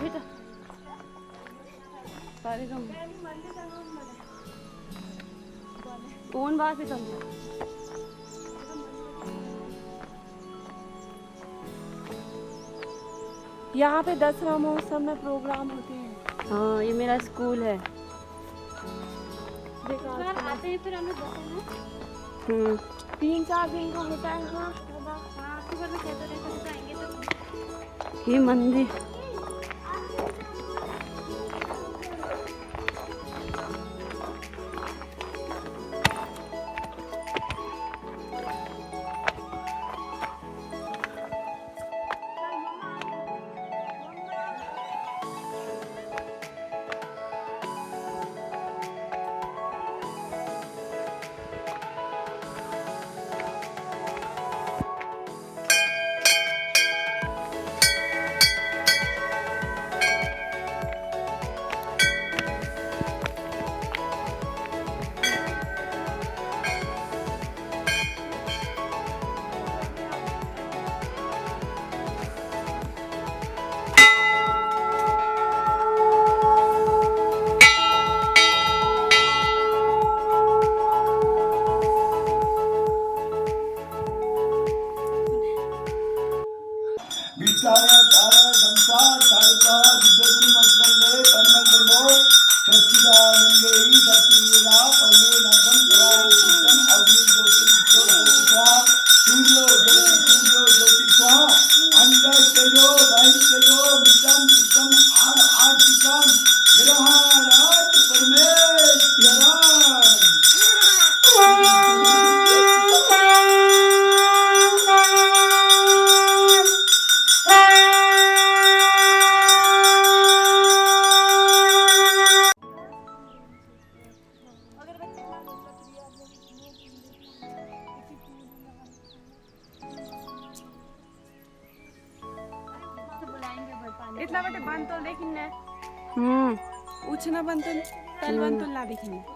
बेटा सारे काम कौन बात पे चल यहाँ पे दसरा महोत्सव में प्रोग्राम होते हैं। हाँ, ये मेरा स्कूल है। आते हैं फिर हमें 3-4 दिन का होता है। हाँ अक्टूबर में कहते आएंगे तो ये मंदिर इतना बटे बन तो लेकिन उछना बन तो तल बन तो ला दिखेंगे।